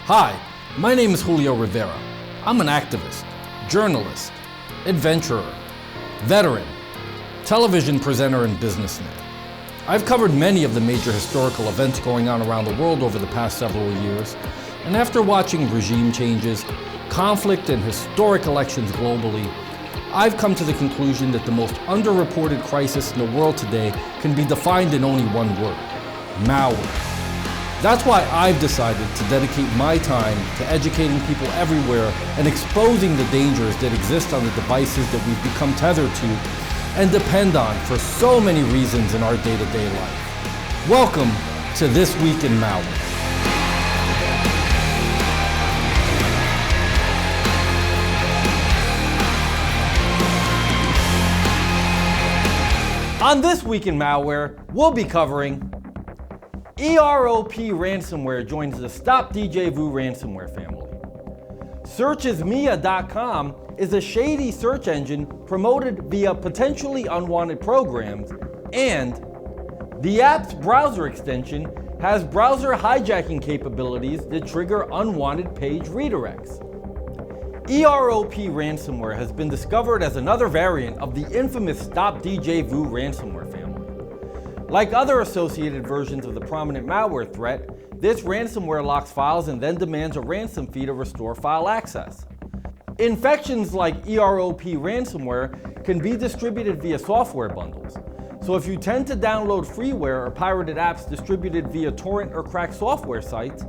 Hi, my name is Julio Rivera. I'm an activist, journalist, adventurer, veteran, television presenter, and businessman. I've covered many of the major historical events going on around the world over the past several years, and after watching regime changes, conflict, and historic elections globally, I've come to the conclusion that the most underreported crisis in the world today can be defined in only one word: malware. That's why I've decided to dedicate my time to educating people everywhere and exposing the dangers that exist on the devices that we've become tethered to and depend on for so many reasons in our day-to-day life. Welcome to This Week in Malware. On This Week in Malware, we'll be covering EROP Ransomware joins the Stop Djvu ransomware family. Searchesmia.com is a shady search engine promoted via potentially unwanted programs, and the app's browser extension has browser hijacking capabilities that trigger unwanted page redirects. EROP Ransomware has been discovered as another variant of the infamous Stop Djvu ransomware family. Like other associated versions of the prominent malware threat, this ransomware locks files and then demands a ransom fee to restore file access. Infections like EROP ransomware can be distributed via software bundles. So if you tend to download freeware or pirated apps distributed via torrent or cracked software sites,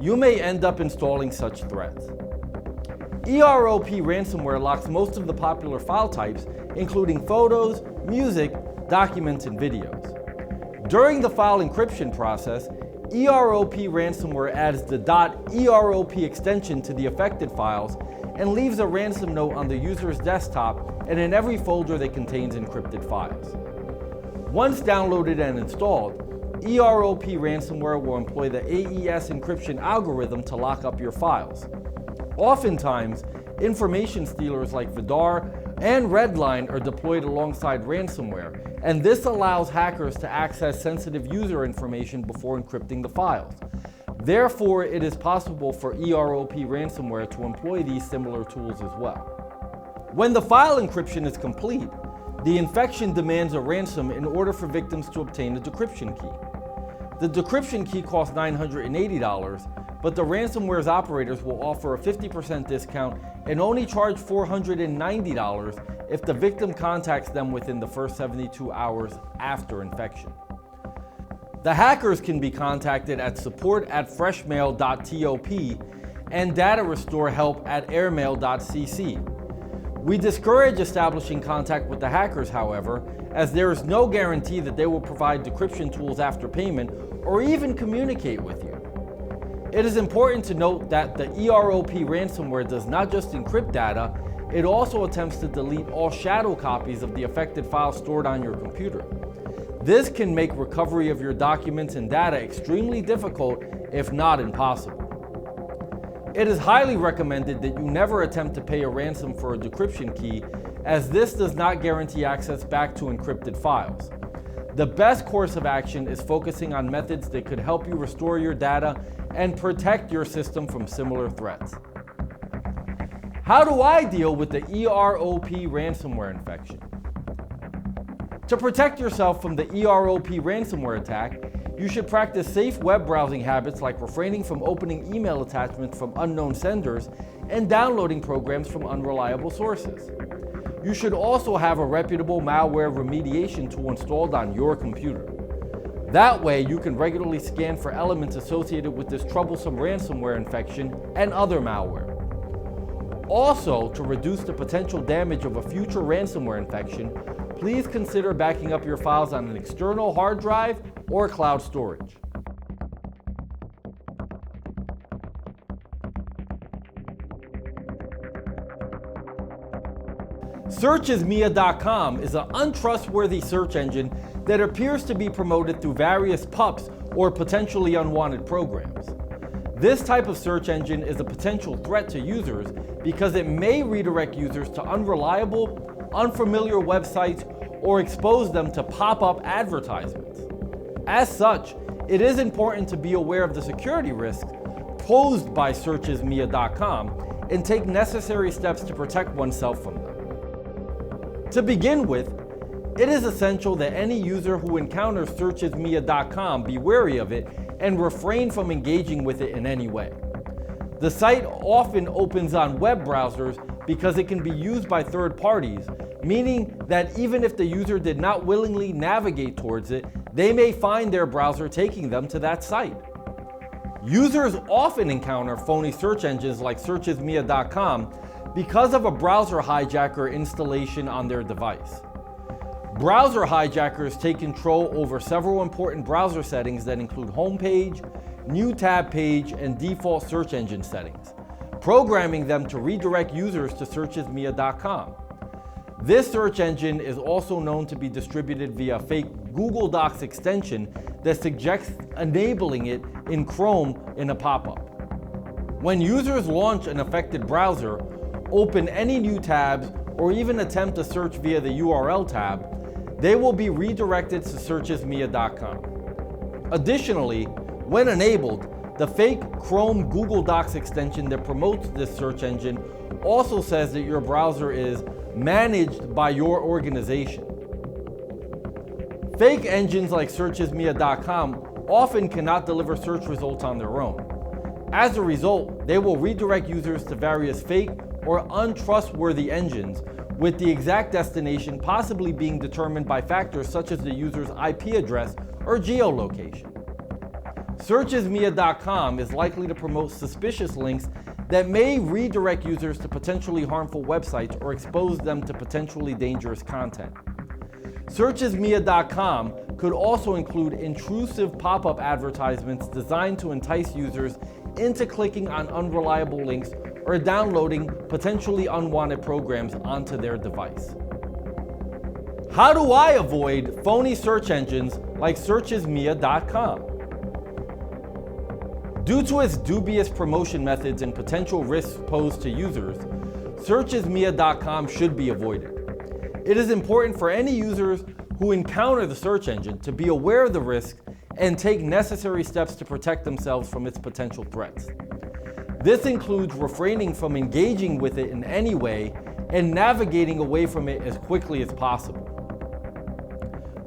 you may end up installing such threats. EROP ransomware locks most of the popular file types, including photos, music, documents, and videos. During the file encryption process, EROP ransomware adds the .erop extension to the affected files and leaves a ransom note on the user's desktop and in every folder that contains encrypted files. Once downloaded and installed, EROP ransomware will employ the AES encryption algorithm to lock up your files. Oftentimes, information stealers like Vidar and Redline are deployed alongside ransomware, and this allows hackers to access sensitive user information before encrypting the files. Therefore, it is possible for EROP ransomware to employ these similar tools as well. When the file encryption is complete, the infection demands a ransom in order for victims to obtain a decryption key. The decryption key costs $980, but the ransomware's operators will offer a 50% discount and only charge $490 if the victim contacts them within the first 72 hours after infection. The hackers can be contacted at support@freshmail.top and data restore help@airmail.cc. We discourage establishing contact with the hackers, however, as there is no guarantee that they will provide decryption tools after payment or even communicate with you. It is important to note that the EROP ransomware does not just encrypt data, it also attempts to delete all shadow copies of the affected files stored on your computer. This can make recovery of your documents and data extremely difficult, if not impossible. It is highly recommended that you never attempt to pay a ransom for a decryption key, as this does not guarantee access back to encrypted files. The best course of action is focusing on methods that could help you restore your data and protect your system from similar threats. How do I deal with the EROP ransomware infection? To protect yourself from the EROP ransomware attack, you should practice safe web browsing habits like refraining from opening email attachments from unknown senders and downloading programs from unreliable sources. You should also have a reputable malware remediation tool installed on your computer. That way, you can regularly scan for elements associated with this troublesome ransomware infection and other malware. Also, to reduce the potential damage of a future ransomware infection, please consider backing up your files on an external hard drive or cloud storage. Searchesmia.com is an untrustworthy search engine that appears to be promoted through various pups or potentially unwanted programs. This type of search engine is a potential threat to users because it may redirect users to unreliable, unfamiliar websites or expose them to pop-up advertisements. As such, it is important to be aware of the security risks posed by searchesmia.com and take necessary steps to protect oneself from them. To begin with, it is essential that any user who encounters searchesmia.com be wary of it and refrain from engaging with it in any way. The site often opens on web browsers because it can be used by third parties, meaning that even if the user did not willingly navigate towards it, they may find their browser taking them to that site. Users often encounter phony search engines like searchesmia.com because of a browser hijacker installation on their device. Browser hijackers take control over several important browser settings that include homepage, new tab page, and default search engine settings, programming them to redirect users to searchesmia.com. This search engine is also known to be distributed via a fake Google Docs extension that suggests enabling it in Chrome in a pop-up. When users launch an affected browser, open any new tabs, or even attempt to search via the URL tab, they will be redirected to searchesmia.com. Additionally, when enabled, the fake Chrome Google Docs extension that promotes this search engine also says that your browser is managed by your organization. Fake engines like searchesmia.com often cannot deliver search results on their own. As a result, they will redirect users to various fake or untrustworthy engines, with the exact destination possibly being determined by factors such as the user's IP address or geolocation. Searchesmia.com is likely to promote suspicious links that may redirect users to potentially harmful websites or expose them to potentially dangerous content. Searchesmia.com could also include intrusive pop-up advertisements designed to entice users into clicking on unreliable links or downloading potentially unwanted programs onto their device. How do I avoid phony search engines like searchesmia.com? Due to its dubious promotion methods and potential risks posed to users, searchesmia.com should be avoided. It is important for any users who encounter the search engine to be aware of the risks and take necessary steps to protect themselves from its potential threats. This includes refraining from engaging with it in any way and navigating away from it as quickly as possible.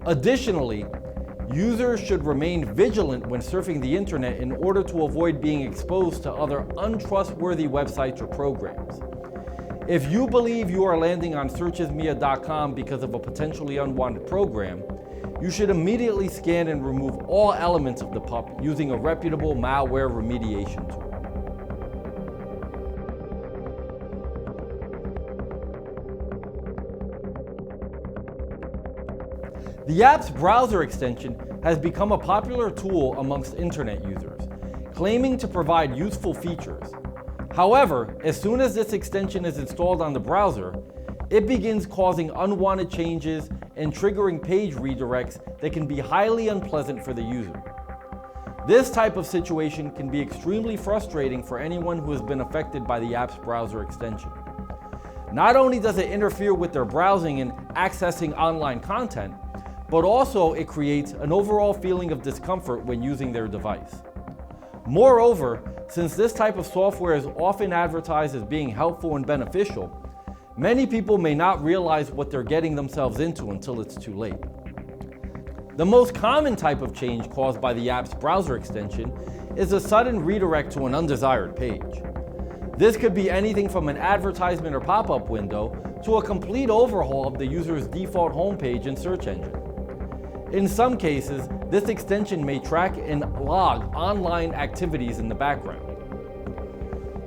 Additionally, users should remain vigilant when surfing the internet in order to avoid being exposed to other untrustworthy websites or programs. If you believe you are landing on searchesmia.com because of a potentially unwanted program, you should immediately scan and remove all elements of the PUP using a reputable malware remediation tool. The app's browser extension has become a popular tool amongst internet users, claiming to provide useful features. However, as soon as this extension is installed on the browser, it begins causing unwanted changes and triggering page redirects that can be highly unpleasant for the user. This type of situation can be extremely frustrating for anyone who has been affected by the app's browser extension. Not only does it interfere with their browsing and accessing online content, but also it creates an overall feeling of discomfort when using their device. Moreover, since this type of software is often advertised as being helpful and beneficial, many people may not realize what they're getting themselves into until it's too late. The most common type of change caused by the app's browser extension is a sudden redirect to an undesired page. This could be anything from an advertisement or pop-up window to a complete overhaul of the user's default homepage and search engine. In some cases, this extension may track and log online activities in the background.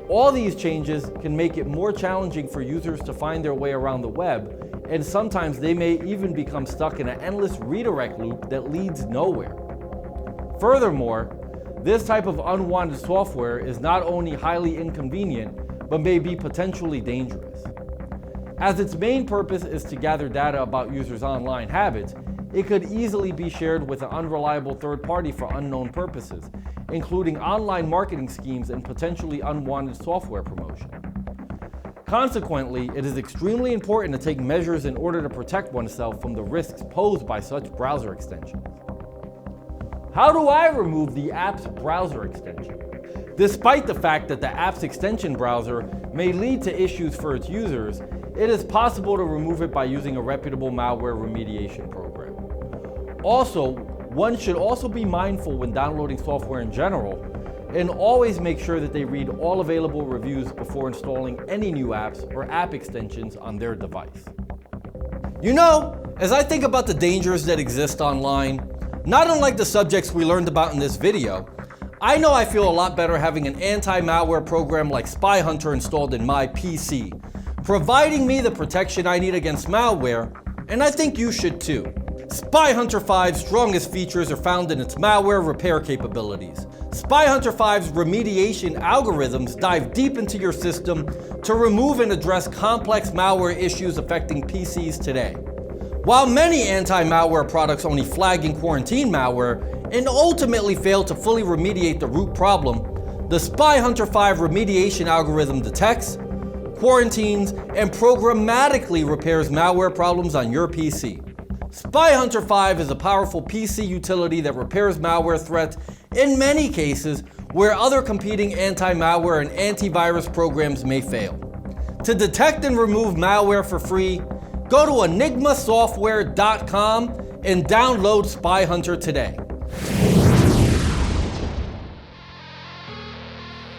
All these changes can make it more challenging for users to find their way around the web, and sometimes they may even become stuck in an endless redirect loop that leads nowhere. Furthermore, this type of unwanted software is not only highly inconvenient, but may be potentially dangerous. As its main purpose is to gather data about users' online habits, it could easily be shared with an unreliable third party for unknown purposes, including online marketing schemes and potentially unwanted software promotion. Consequently, it is extremely important to take measures in order to protect oneself from the risks posed by such browser extensions. How do I remove the app's browser extension? Despite the fact that the app's extension browser may lead to issues for its users, it is possible to remove it by using a reputable malware remediation program. Also, one should also be mindful when downloading software in general, and always make sure that they read all available reviews before installing any new apps or app extensions on their device. You know, as I think about the dangers that exist online, not unlike the subjects we learned about in this video, I know I feel a lot better having an anti-malware program like Spy Hunter installed in my PC, providing me the protection I need against malware, and I think you should too. Spy Hunter 5's strongest features are found in its malware repair capabilities. Spy Hunter 5's remediation algorithms dive deep into your system to remove and address complex malware issues affecting PCs today. While many anti-malware products only flag and quarantine malware and ultimately fail to fully remediate the root problem, the Spy Hunter 5 remediation algorithm detects, quarantines, and programmatically repairs malware problems on your PC. Spy Hunter 5 is a powerful PC utility that repairs malware threats in many cases where other competing anti-malware and antivirus programs may fail. To detect and remove malware for free, go to enigmasoftware.com and download Spy Hunter today.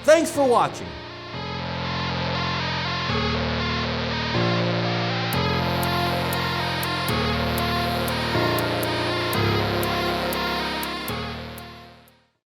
Thanks for watching.